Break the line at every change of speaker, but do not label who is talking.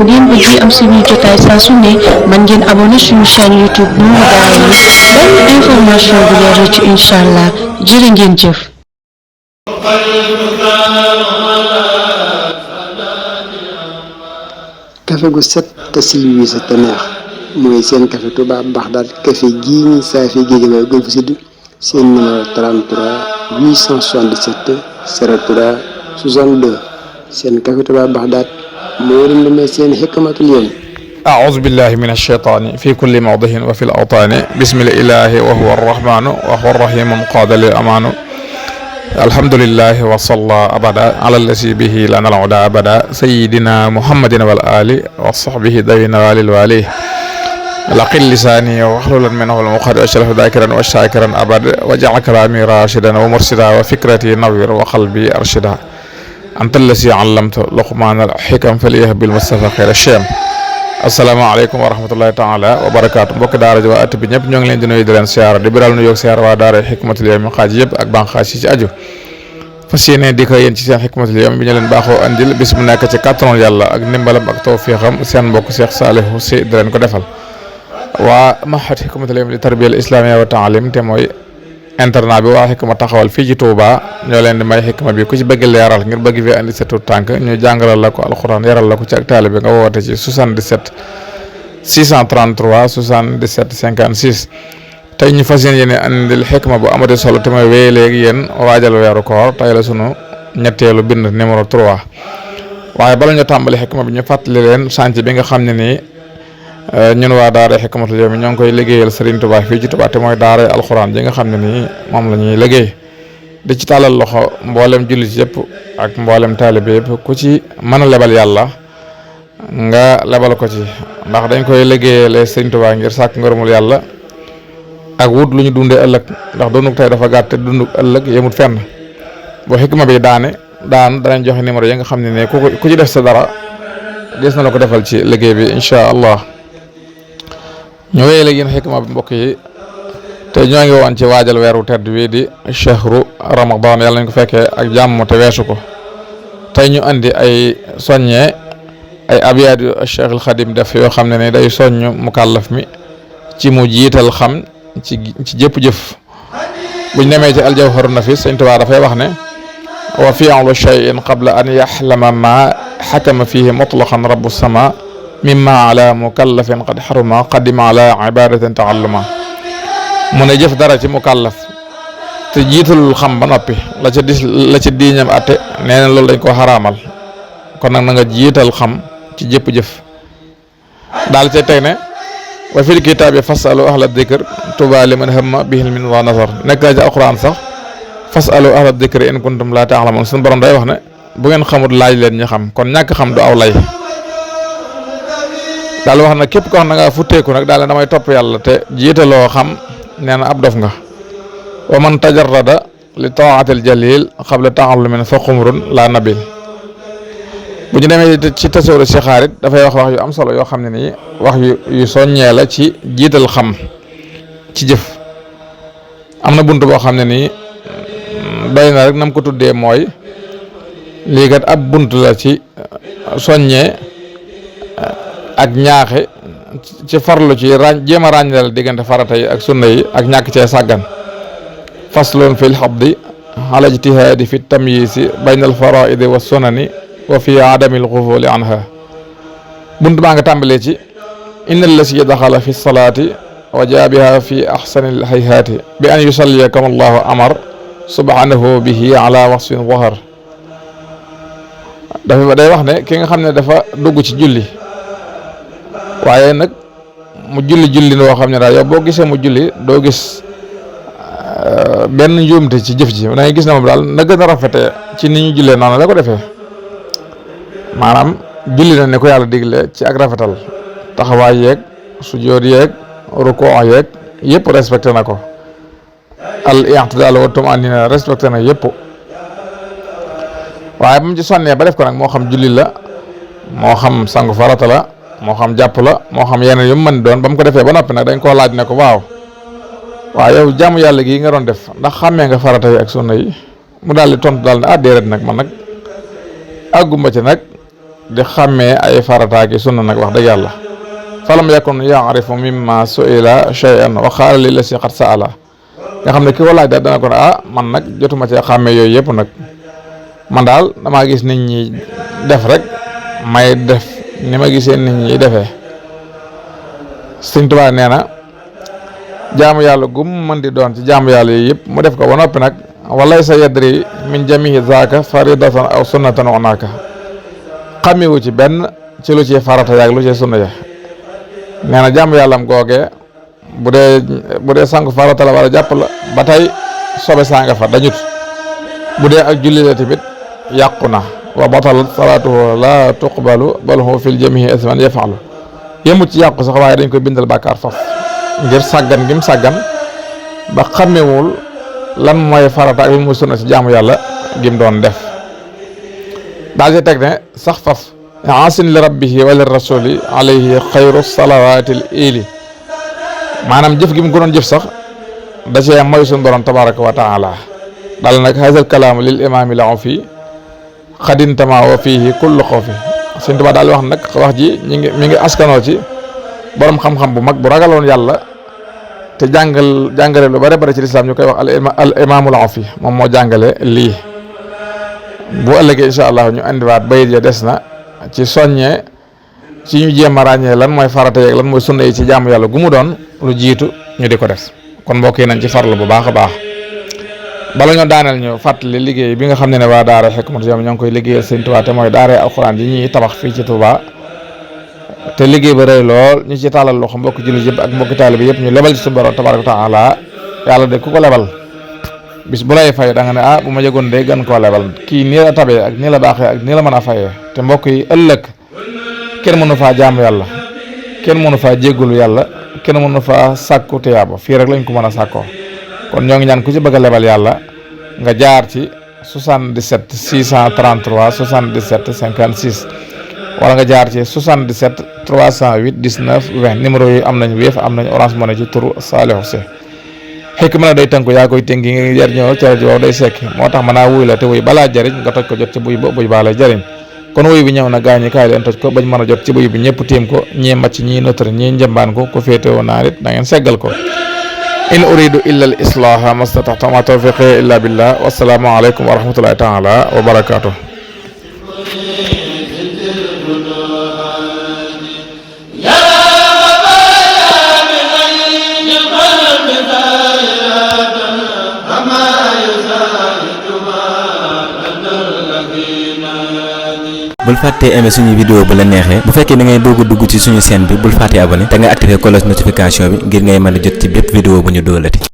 bu ngeen bëgg am suñuy jotaay saa su ne mën ngeen abonné suñu chaîne YouTube Nourou Darayni benn information bu leer ci incha allah jërë ngeen jëf.
kafe gu set te silwiise te neex mooy seen café Touba Bagdad café gii ñi saafi Guédiawaye Golf Sud seen numéro 33 877 03 62 seen café Touba Bagdad moo leen di may seen xikmatul yawm.
أعوذ بالله من الشيطان في كل موضع وفي الأوطان بسم الإله وهو الرحمن وهو الرحيم قاد للأمان الحمد لله وصلى أبدا على الذي به لنا العدا أبدا سيدنا محمد والآل وصحبه دين والي لقل لساني واحلل منه المخرج أشرف ذاكرا وشاكرا أبدا وجعل كلامي راشدا ومرشدا وفكرتي نوير وقلبي أرشدا أنت الذي علمت لقمان الحكم فليه بالمصطفى خير الشام asalaamaaleykum wa rahmatullahi taala wa barakaatu mbokki daara ji waa at bi ñëpp ñoo ngi leen di nuyu di leen siyaara di biral nu yoog siyaara waa daara Hikmatul Yawmi xaaj yëpp ak banqaas yi ci aju fas yéene di ko yéen ci seen Hikmatul Yawmi bi ñu leen baaxoo andil bis mu nekk ci kàttanu yàlla ak ndimbalam ak tawfiixam seen mbokk Cheikh Saliou Sy di leen ko defal waa mahad Hikmatul Yawmi li tarbiyal islamiyya wa taalim te mooy internat bi waa Hikma taxawal fii ci Touba ñoo leen di may xikma bi ku ci bëgg leeral ngir bëgg fi andi sa tuut tànk ñu jàngalal la ko alxuraan yaral la ko ci ak taalibe nga woote ci 77 633 77 56 tey ñu fas yéene andil xikma bu amati solo te mooy wéy léegi yéen waajal weeru koor tey la sunu ñetteelu bind numéro 3 waaye bala ñu tàmbali xikma bi ñu fàttali leen chantier bi nga xam ne nii ñun waa daara Hikmatul Yawmi ñoo ngi koy liggéeyal Serigne Touba fii ci Touba te mooy daara alxuraan ji nga xam ne nii moom la ñuy liggéey di ci tàllal loxo mboolem jullit yëpp ak mboolem taalibe yëpp ku ci mën a lebal yàlla nga lebal ko ci ndax dañ koy liggéeyale Serigne Touba ngir sàkk ngërëmul yàlla ak wut lu ñu dundee ëllëg ndax dunduk tey dafa gàtt te dunduk ëllëg yemut fenn boo xikma bi daan danañ joxe numéro yi nga xam ne nii ku ci def sa dara des na la ko defal ci liggéey bi incha allah. ñu wéyee léegi yéen xikma bi mbokk yi te ñoo ngi woon ci waajal weeru tedd wi di chahru ramadan yàlla nañ ko fekkee ak jàmm te weesu ko tey ñu andi ay soññee ay abyaat yu Cheikh al Xadim def yoo xam ne ni day soññ mukallaf mi ci mu jiital xam ci jëpp jëf buñ demee ci aljawharu nafis Sëñ Tuubaa dafay wax ne wa fi'lu shay'in qabla an yaxlama ma xakama fihi mutlaqan rabbu sama mimma ala mukallafin qad xaruma qadima ala ibadatin taalluma mu ne jëf dara ci mukallaf te jiitalul xam ba noppi la ca diiñam atte nee na loolu dañ ko xaraamal kon nag na nga jiital xam ci jëpp jëf daal ca teg ne wa fil kitaabi fasalu ahla dikr tuba liman hamma bi hilmin wa nazar nekk na ci alquran sax fasalu ahla dikr in kuntum la ta'lamun suñu borom day wax ne bu ngeen xamul laaj leen ñi xam kon ñàkk xam du aw lay daal wax na képp ko xam na nga futteeku nag daal damay topp yàlla te jiitaloo xam nee na ab dof nga wa man tajarrada li taatil jalil qabla ta'allumin fa xumrun la nabil bu ñu demee ci tasawur si xaarit dafay wax yu am solo yoo xam ne nii wax yu soññee la ci jiital xam ci jëf am na bunt boo xam ne nii doy na rek nam ko tuddee mooy lii kat ab bunt la ci soññee ak ñaaxe ci farlu ci jéem a ràññale diggante farata yi ak sunna yi ak ñàkk cee sàggan faslun fil xabdi ala ijtihaadi fi tamyiisi bayna al faraidi wa sunani wa fi adami al xufuli anha bunt baa nga tàmbalee ci inna allasi daxala fi salaati wa jaabiha fi axsani al hayhaati bi an yusalliya kama allahu amar subhanahu bihi ala wasfin zahar dafa day wax ne ki nga xam ne dafa dugg ci julli waaye nag mu julli noo xam ne daal yow boo gisee mu julli doo gis benn njuumte ci jëf ji da ngay gis ne moom daal na gën a rafete ci ni ñu jullee noonu la ko defee maanaam julli na ne ko yàlla digle ci ak rafetal taxawaay yeeg sujjóot yeeg rukuu yeeg yëpp respecté na ko al i'tidaal wa tuma'nina respecté na yëpp waaye ba mu ci sonnee ba def ko nag moo xam julli la moo xam sangu farata la moo xam jàpp la moo xam yeneen yu mu mën doon ba mu ko defee ba noppi nag dañ koo laaj ne ko waaw yow jaamu yàlla gii nga doon def ndax xàmmee nga farata yi ak sunna yi mu daal di tontu daal ne déedéet nag man nag àgguma ci nag di xàmmee ay farataaki sunna nag wax dëgg yàlla falam yakun yaarifu mimma suila shay'an wa qaala li la si xat saala nga xam ne ki ko laaj daal dana ko ne man nag jotuma cee xàmmee yooyu yëpp nag man daal damaa gis nit ñi def rek may def ni ma gisee nit ñi defee. Sëñ Tuubaa nee na jaamu yàlla gum mën di doon ci jaamu yàlla yi yëpp mu def ko ba noppi nag walay sa yadri min jamihi zaaka faridatan aw sunnatan onaaka xamewu ci benn ci lu ci farata yaag lu ci sunna ya nee na jaamu yàllam googee bu dee sangu farata la war a jàpp la ba tey sobe saa nga fa dañut bu dee ak julli la tamit yàqu na wa batalat salaatuhu la tuqbalu bal huwa fil jamihi isman yafalu yemut ci yàqu sax waaye dañ koy bindal bàkkaar faf ngir sàggan gim sàggan ba xamewul lan mooy farata ak lan mooy sunna ci jaamu yàlla gim doon def daal di teg ne sax faf asin li rabbihi wa li rasuli alayhi xayru salawatil ili maanaam jëf gi mu ko doon jëf sax da cee mooy suñu borom tabaraka wa taala daal nag haazal kalaamu lil imaami la fi xadintama wa fihi kullu xawfi Sëñ Tuubaa daal wax nag wax ji mi ngi askanoo ci borom xam-xam bu mag bu ragaloon yàlla te jàngale lu bare bare ci lislaam ñu koy wax al imaamul afi moom moo jàngale lii bu ëllëgee incha allah ñu andiwaat bayit ya des na ci soññee ci ñu jéem a ràññee lan mooy farata yeeg lan mooy sunna yi ci jaamu yàlla gu mu doon lu jiitu ñu di ko def kon mbokk yi nañ ci farlu bu baax a baax. bala ñoo daaneel ñu fàttali liggéey bi nga xam ne waa daara Hikmatul Yawmi ñoo ngi koy liggéeyal Sëñ Tuubaa te mooy daara alxuraan yi ñuy tabax fii ci Touba te liggéey ba rëy lool ñu ci tàllal loxo mbokki jullit yëpp ak mbokki taalibe yëpp ñu lebal ci suñu borom tabaaraka wa taala yàlla de ku ko lebal bis bu lay fay da nga ne bu ma yëgoon de gën koo lebal kii nii la tabee ak nii la baaxee ak nii la mën a fayee te mbokk yi ëllëg kenn mënu faa jaamu yàlla kenn mënu faa jéggulu yàlla kenn mënu faa sàkku tiyaaba fii rek lañ ko mën a sàkkoo kon ñoo ngi ñaan ku ci bëgg a lebal yàlla nga jaar ci 77 633 77 56 wala nga jaar ci 77 308 19 20 numéro yi am nañ Wave am nañ Orange Money ci turu Saliou Sy Hikma day tënku yaa koy tënki nga jar ñëw ca rajo day sekki moo tax mën naa wuy la te wuy balaa jëriñ nga toj ko jot ci buy ba buy baa lay jëriñ kon wuy bi ñëw na gaañi kaay leen toj ko bañ mën a jot ci buy bi ñëpp tiim ko ñii màcc ñii notari ñii njëmbaan ko ku féetewoo naa nit da ngeen seggal ko in uridu illa al islaha mastata'tu ma tawfiqi illa billah wassalaamu alaykum wa rahmatullahi taala wa barakatuh
bul fàttee aimer suñu vidéo bu la neexee bu fekkee da ngay bëgg a dugg ci suñu chaîne bi bul fàttee abonné te nga activer cloche notification bi ngir ngay mën a jot ci bépp vidéo bu ñu dóolati